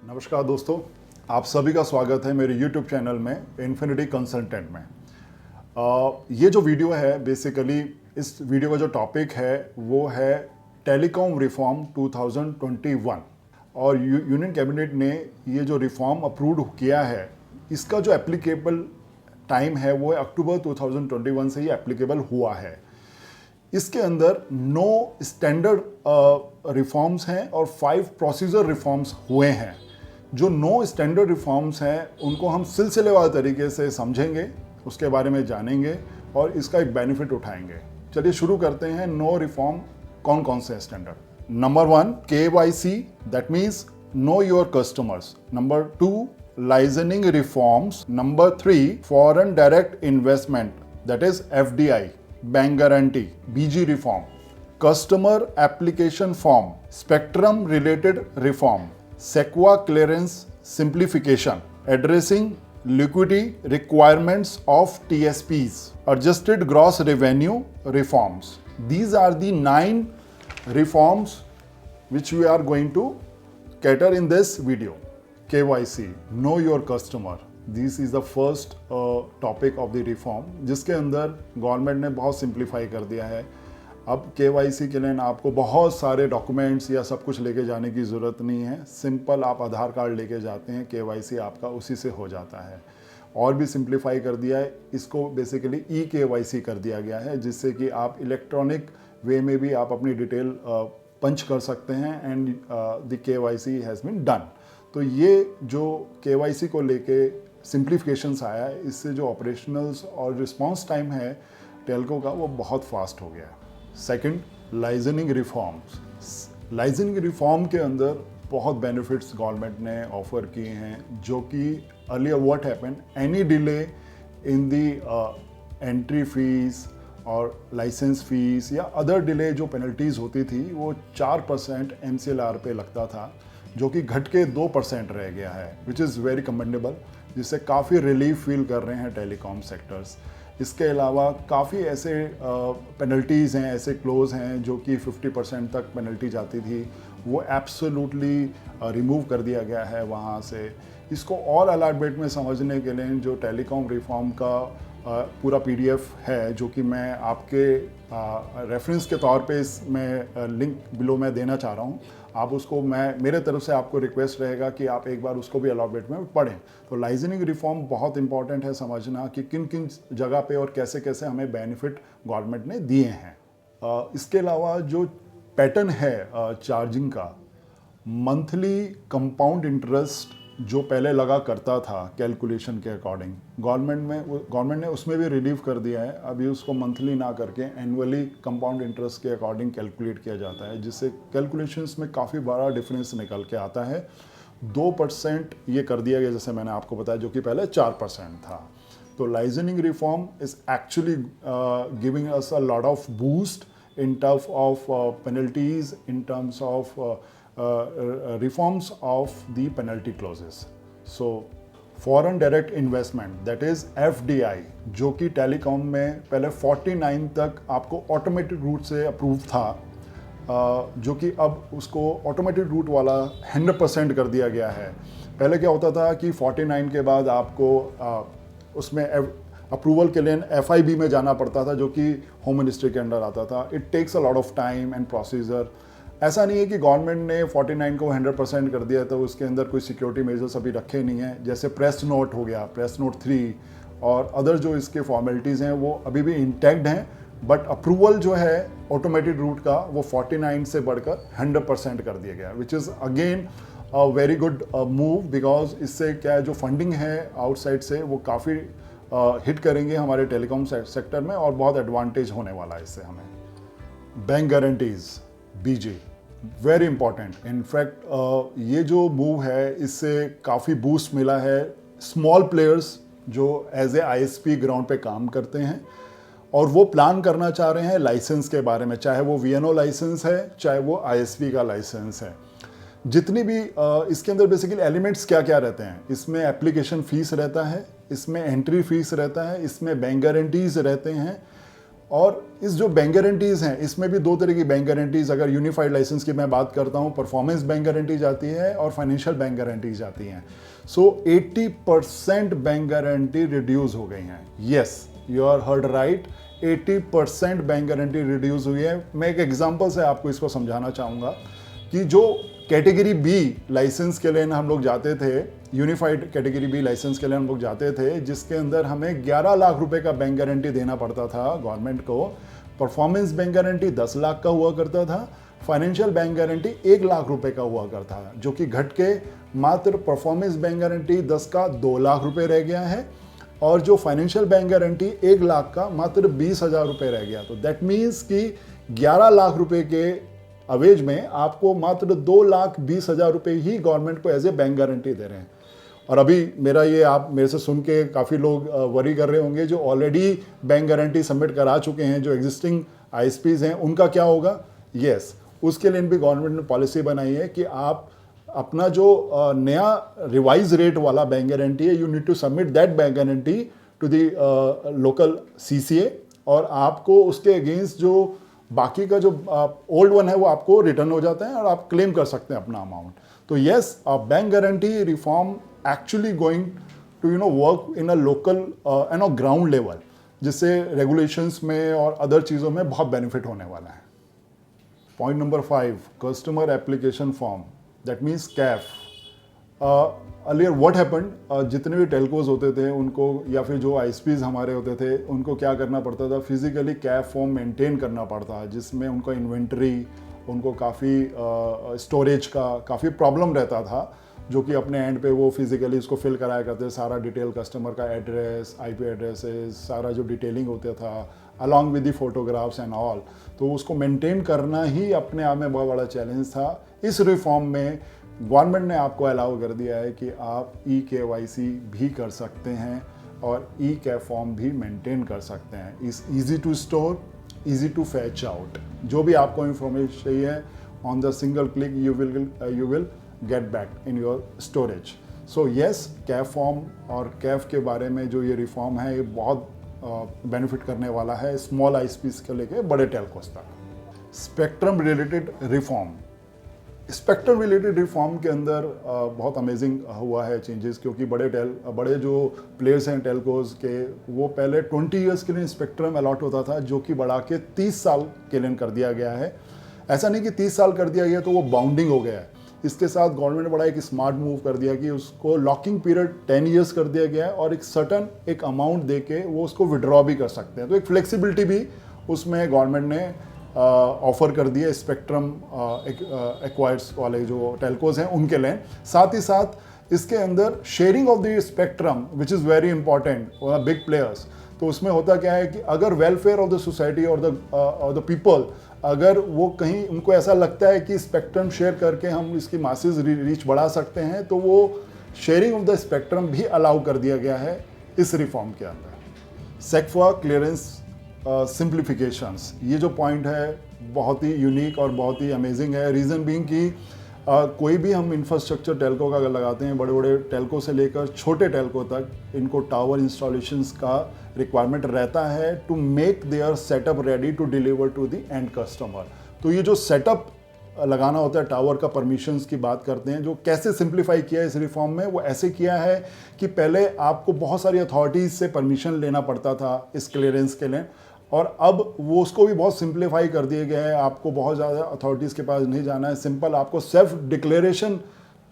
नमस्कार दोस्तों, आप सभी का स्वागत है मेरे YouTube चैनल में इन्फिनिटी कंसल्टेंट में। ये जो वीडियो है बेसिकली इस वीडियो का जो टॉपिक है वो है टेलीकॉम रिफॉर्म 2021 और यूनियन कैबिनेट ने ये जो रिफॉर्म अप्रूव किया है इसका जो एप्लीकेबल टाइम है वो अक्टूबर 2021 से ही एप्लीकेबल हुआ है। इसके अंदर 9 स्टैंडर्ड रिफॉर्म्स हैं और 5 प्रोसीजर रिफॉर्म्स हुए हैं। जो 9 स्टैंडर्ड रिफॉर्म्स हैं उनको हम सिलसिलेवार तरीके से समझेंगे, उसके बारे में जानेंगे और इसका एक बेनिफिट उठाएंगे। चलिए शुरू करते हैं। 9 रिफॉर्म कौन कौन से standard. Number 1 KYC, that means know your customers. Number 2 licensing reforms. Number 3 foreign direct investment, that is FDI, bank guarantee, BG reform, customer application form, spectrum related reform, SEQA clearance simplification, addressing liquidity requirements of TSPs, adjusted gross revenue reforms. These are the 9 reforms which we are going to cater in this video. KYC, know your customer. This is the first topic of the reform, जिसके अंदर government ने बहुत simplify कर दिया है। अब KYC के लिए ना आपको बहुत सारे डॉक्यूमेंट्स या सब कुछ लेके जाने की ज़रूरत नहीं है। सिंपल आप आधार कार्ड लेके जाते हैं, KYC आपका उसी से हो जाता है। और भी सिंप्लीफाई कर दिया है, इसको बेसिकली eKYC कर दिया गया है, जिससे कि आप इलेक्ट्रॉनिक वे में भी आप अपनी डिटेल पंच कर सकते हैं and the KYC has been done. तो ये जो KYC को लेके सिंप्लीफिकेशंस आया है, इससे जो ऑपरेशनल्स और रिस्पॉन्स टाइम है टेलको का वो बहुत फास्ट हो गया है। Second, licensing reforms. Licensing reform के अंदर बहुत बेनिफिट्स गवर्नमेंट ने ऑफर किए हैं, जो कि earlier what happened, any delay in the entry fees और लाइसेंस फीस या अदर डिले जो पेनल्टीज़ होती थी वो 4% MCLR पे लगता था, जो कि घट के 2% रह गया है, विच इज़ वेरी कमेंडेबल, जिससे काफ़ी रिलीफ फील कर रहे हैं टेलीकॉम सेक्टर्स। इसके अलावा काफ़ी ऐसे पेनल्टीज़ हैं, ऐसे क्लोज हैं जो कि 50% तक पेनल्टी जाती थी, वो एब्सोल्युटली रिमूव कर दिया गया है वहाँ से। इसको और अलाइटमेंट में समझने के लिए जो टेलीकॉम रिफॉर्म का पूरा PDF है, जो कि मैं आपके रेफरेंस के तौर पे इसमें लिंक बिलो में देना चाह रहा हूँ, आप उसको मेरे तरफ से आपको रिक्वेस्ट रहेगा कि आप एक बार उसको भी अलाइटमेंट में पढ़ें। तो लाइसेंसिंग रिफॉर्म बहुत इंपॉर्टेंट है समझना कि किन किन जगह पे और कैसे कैसे हमें बेनिफिट गवर्नमेंट ने दिए हैं। इसके अलावा जो पैटर्न है चार्जिंग का, मंथली कंपाउंड इंटरेस्ट जो पहले लगा करता था कैलकुलेशन के अकॉर्डिंग, गवर्नमेंट ने उसमें भी रिलीव कर दिया है। अभी उसको मंथली ना करके एनुअली कंपाउंड इंटरेस्ट के अकॉर्डिंग कैलकुलेट किया जाता है, जिससे कैलकुलेशंस में काफ़ी बड़ा डिफरेंस निकल के आता है। 2% ये कर दिया गया, जैसे मैंने आपको बताया, जो कि पहले 4% था। तो licensing reform is actually giving us a lot of boost in terms of penalties, in terms of reforms of the penalty clauses. So foreign direct investment, that is FDI, जो कि टेलीकॉम में पहले 49 तक आपको ऑटोमेटेड रूट से approve था, जो कि अब उसको ऑटोमेटेड रूट वाला 100% कर दिया गया है। पहले क्या होता था कि 49 के बाद आपको उसमें अप्रूवल के लिए FIB में जाना पड़ता था, जो कि होम मिनिस्ट्री के अंडर आता था। It takes a lot of time and procedure. ऐसा नहीं है कि गवर्नमेंट ने 49 को 100% कर दिया तो उसके अंदर कोई सिक्योरिटी मेजर्स अभी रखे नहीं हैं। जैसे प्रेस नोट हो गया, प्रेस नोट 3 और अदर जो इसके फॉर्मेलिटीज़ हैं वो अभी भी इंटैक्ट हैं, बट अप्रूवल जो है ऑटोमेटेड रूट का वो 49 से बढ़कर 100% कर दिया गया, which is again a very good move, because इससे क्या है, जो फंडिंग है आउटसाइड से वो काफ़ी हिट करेंगे हमारे टेलीकॉम सेक्टर में और बहुत एडवांटेज होने वाला है इससे हमें। Bank guarantees, BG, very important. In fact ये जो मूव है इससे काफ़ी बूस्ट मिला है स्मॉल प्लेयर्स जो एज ए ISP ग्राउंड पे काम करते हैं और वो प्लान करना चाह रहे हैं लाइसेंस के बारे में, चाहे वो VNO लाइसेंस है चाहे वो ISP का लाइसेंस है। जितनी भी इसके अंदर बेसिकली एलिमेंट्स क्या क्या रहते हैं, इसमें एप्लीकेशन फ़ीस रहता है, इसमें एंट्री फीस रहता है, इसमें बैंक गारंटीज रहते हैं और इस जो बैंक गारंटीज हैं, इसमें भी दो तरह की बैंक गारंटीज, अगर यूनिफाइड लाइसेंस की मैं बात करता हूँ, परफॉर्मेंस बैंक गारंटी जाती है और फाइनेंशियल बैंक गारंटीज जाती हैं। सो 80% बैंक गारंटी रिड्यूस हो गई हैं। Yes, you are heard right, 80% bank guarantee reduce हुई है। मैं एक एग्जांपल से आपको इसको समझाना चाहूँगा कि जो कैटेगरी बी लाइसेंस के लिए हम लोग जाते थे, यूनिफाइड कैटेगरी बी लाइसेंस के लिए हम लोग जाते थे, जिसके अंदर हमें 11 लाख रुपए का बैंक गारंटी देना पड़ता था गवर्नमेंट को। परफॉर्मेंस बैंक गारंटी 10 लाख का हुआ करता था, फाइनेंशियल बैंक गारंटी 1 लाख रुपए का हुआ करता था, जो कि घट के मात्र परफॉर्मेंस बैंक गारंटी 10 का 2 लाख रुपए रह गया है, और जो फाइनेंशियल बैंक गारंटी 1 लाख का मात्र 20,000 रुपए रह गया। तो दैट मीन्स कि 11 लाख रुपए के अवेज में आपको मात्र 2,20,000 रुपए ही गवर्नमेंट को एज ए बैंक गारंटी दे रहे हैं। और अभी मेरा ये, आप मेरे से सुन के काफ़ी लोग वरी कर रहे होंगे, जो ऑलरेडी बैंक गारंटी सबमिट करा चुके हैं, जो एग्जिस्टिंग आईएसपीज हैं, उनका क्या होगा? यस, उसके लिए भी गवर्नमेंट ने पॉलिसी बनाई है कि आप अपना जो नया रिवाइज रेट वाला बैंक गारंटी है, you need to submit that bank guarantee to the local CCA, और आपको उसके अगेंस्ट जो बाकी का जो ओल्ड वन है वो आपको रिटर्न हो जाता है और आप क्लेम कर सकते हैं अपना अमाउंट। तो yes, bank guarantee reform actually going to work in a local ground level, जिससे रेगुलेशंस में और अदर चीज़ों में बहुत बेनिफिट होने वाला है। Point number 5, customer application form, that means Kaif. Earlier what happened, जितने भी टेलकोज होते थे उनको, या फिर जो आईएसपीज हमारे होते थे, उनको क्या करना पड़ता था? फिजिकली कैफ फॉर्म मेंटेन करना पड़ता है, जिसमें उनका इन्वेंट्री, उनको काफ़ी स्टोरेज का काफ़ी प्रॉब्लम रहता था, जो कि अपने एंड पे वो फिजिकली इसको फिल कराया करते, सारा डिटेल, कस्टमर का एड्रेस, आईपी एड्रेसेस, सारा जो डिटेलिंग होता था, along with the photographs and all. तो उसको मेंटेन करना ही अपने आप में बहुत बड़ा चैलेंज था। इस रिफॉर्म में गवर्नमेंट ने आपको अलाउ कर दिया है कि आप ई-केवाईसी भी कर सकते हैं और ई-कैफ फॉर्म भी मेंटेन कर सकते हैं। Is easy to store, easy to fetch out. जो भी आपको इंफॉर्मेशन चाहिए, on the single click you will get back in your storage. So yes, CAF form और कैफ के बारे में जो ये रिफॉर्म है, ये बहुत बेनिफिट करने वाला है स्मॉल आईएसपीज के लेके बड़े टेलकोस तक। Spectrum related reform, spectrum related reform के अंदर बहुत अमेजिंग हुआ है चेंजेस, क्योंकि बड़े जो प्लेयर्स हैं टेलकोज के, वो पहले 20 ईयर्स के लिए स्पेक्ट्रम अलॉट होता था, जो कि बढ़ा के 30 साल के लिए कर दिया गया है। ऐसा नहीं कि 30 साल कर दिया गया तो वो बाउंडिंग हो गया है। इसके साथ गवर्नमेंट ने बड़ा एक स्मार्ट मूव कर दिया कि उसको लॉकिंग पीरियड 10 ईयर्स कर दिया गया है, और एक सर्टन एक अमाउंट दे के वो उसको विड्रॉ भी कर सकते हैं। तो एक फ्लेक्सिबिलिटी भी उसमें गवर्नमेंट ने ऑफर कर दिया स्पेक्ट्रम एक्वायर्स वाले जो टेलकोज हैं उनके लिए। साथ ही साथ इसके अंदर sharing of the spectrum, which is very important for big players. तो उसमें होता क्या है कि अगर वेलफेयर ऑफ द सोसाइटी और द पीपल, अगर वो कहीं उनको ऐसा लगता है कि स्पेक्ट्रम शेयर करके हम इसकी मासेस रीच बढ़ा सकते हैं, तो वो शेयरिंग ऑफ द स्पेक्ट्रम भी अलाउ कर दिया गया है इस रिफॉर्म के अंदर। सेक्वा क्लियरेंस सिंप्लीफिकेशंस, ये जो पॉइंट है बहुत ही यूनिक और बहुत ही अमेजिंग है। रीज़न बीइंग कि कोई भी हम इंफ्रास्ट्रक्चर टेलको का अगर लगाते हैं, बड़े बड़े टेलको से लेकर छोटे टेलको तक, इनको टावर इंस्टॉलेशंस का रिक्वायरमेंट रहता है to make their setup ready to deliver to the end customer. तो ये जो सेटअप लगाना होता है, टावर का परमिशंस की बात करते हैं, जो कैसे सिंप्लीफाई किया है इस रिफॉर्म में, वो ऐसे किया है कि पहले आपको बहुत सारी अथॉरिटीज़ से परमिशन लेना पड़ता था इस क्लियरेंस के लिए, और अब वो उसको भी बहुत सिंप्लीफाई कर दिए गए हैं। आपको बहुत ज़्यादा अथॉरिटीज़ के पास नहीं जाना है, सिंपल आपको सेल्फ डिक्लेरेशन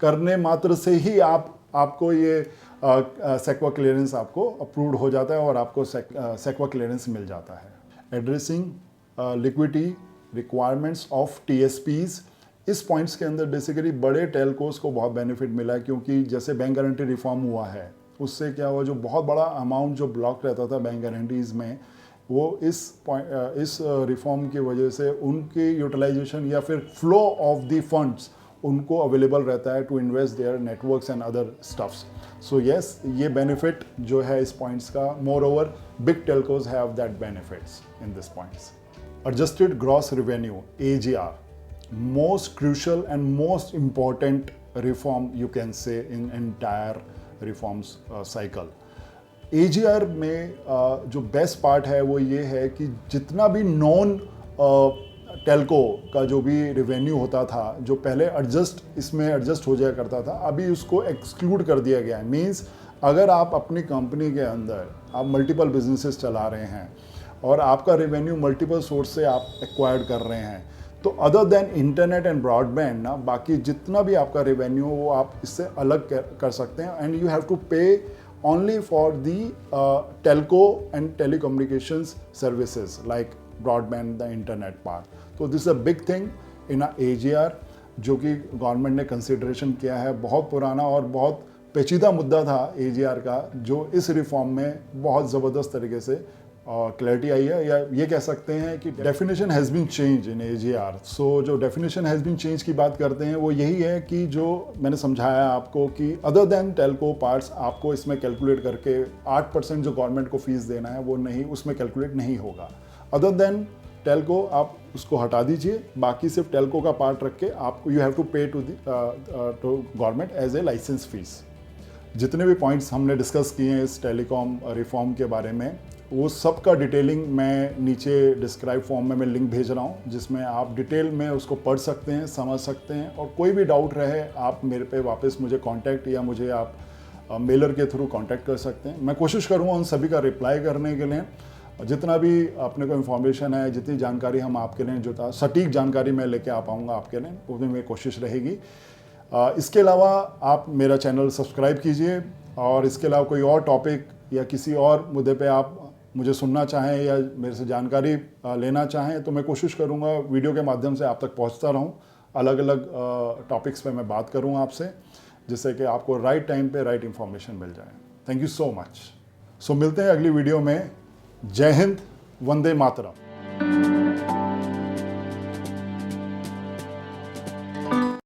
करने मात्र से ही आपको ये सेक्वा क्लियरेंस आपको अप्रूव्ड हो जाता है और आपको सेक्वा क्लियरेंस मिल जाता है। एड्रेसिंग लिक्विडिटी रिक्वायरमेंट्स ऑफ टीएसपीज, इस पॉइंट्स के अंदर बेसिकली बड़े टेलकोस को बहुत बेनिफिट मिला है, क्योंकि जैसे बैंक गारंटी रिफॉर्म हुआ है, उससे क्या हुआ, जो बहुत बड़ा अमाउंट जो ब्लॉक रहता था बैंक गारंटीज़ में, वो इस रिफॉर्म की वजह से उनकी यूटिलाइजेशन या फिर फ्लो ऑफ द फंड्स उनको अवेलेबल रहता है to invest their networks and other stuffs. So yes, ये बेनिफिट जो है इस पॉइंट्स का, moreover big telcos have that benefits in this points. Adjusted gross revenue, AGR, most crucial and most important reform you can say in entire reforms cycle. AGR में जो best part है वो ये है कि जितना भी नॉन टेल्को का जो भी रेवेन्यू होता था, जो पहले इसमें एडजस्ट हो जाया करता था, अभी उसको एक्सक्लूड कर दिया गया है। मीन्स अगर आप अपनी कंपनी के अंदर आप मल्टीपल बिजनेसेस चला रहे हैं और आपका रेवेन्यू मल्टीपल सोर्स से आप एक्वायर्ड कर रहे हैं, तो other than internet and broadband ना, बाकी जितना भी आपका रेवेन्यू हो वो आप इससे अलग कर सकते हैं। And you have to pay only for the telco and telecommunications services like broadband, the internet part. तो this is a big thing in AGR जो कि गवर्नमेंट ने कंसिडरेशन किया है। बहुत पुराना और बहुत पेचीदा मुद्दा था AGR का, जो इस रिफॉर्म में बहुत ज़बरदस्त तरीके से क्लैरिटी आई है, या ये कह सकते हैं कि definition has been change in AGR। सो जो डेफिनेशन हैज़ बीन चेंज की बात करते हैं वो यही है कि जो मैंने समझाया आपको कि अदर देन टेल्को पार्ट्स आपको इसमें कैलकुलेट करके 8% जो गवर्नमेंट को फीस देना है वो नहीं, उसमें कैलकुलेट नहीं होगा। अदर देन टेल्को आप उसको हटा दीजिए, बाकी सिर्फ टेल्को का पार्ट रख के आपको you have to pay to government as a licence fee. जितने भी पॉइंट्स हमने डिस्कस किए हैं इस टेलीकॉम रिफॉर्म के बारे में, वो सब का डिटेलिंग मैं नीचे डिस्क्राइब फॉर्म में मैं लिंक भेज रहा हूँ, जिसमें आप डिटेल में उसको पढ़ सकते हैं, समझ सकते हैं। और कोई भी डाउट रहे आप मेरे पे वापस मुझे कांटेक्ट या मुझे आप मेलर के थ्रू कांटेक्ट कर सकते हैं। मैं कोशिश करूँगा उन सभी का रिप्लाई करने के लिए। जितना भी अपने को इन्फॉर्मेशन है, जितनी जानकारी हम आपके लिए जो था सटीक जानकारी मैं लेके आ पाऊँगा आपके लिए, वो भी मेरी कोशिश रहेगी। इसके अलावा आप मेरा चैनल सब्सक्राइब कीजिए, और इसके अलावा कोई और टॉपिक या किसी और मुद्दे पे आप मुझे सुनना चाहें या मेरे से जानकारी लेना चाहें तो मैं कोशिश करूंगा वीडियो के माध्यम से आप तक पहुंचता रहूं। अलग अलग टॉपिक्स पे मैं बात करूं आपसे, जिससे कि आपको राइट टाइम पे राइट इन्फॉर्मेशन मिल जाए। Thank you so much. So मिलते हैं अगली वीडियो में। जय हिंद, वंदे मातरम।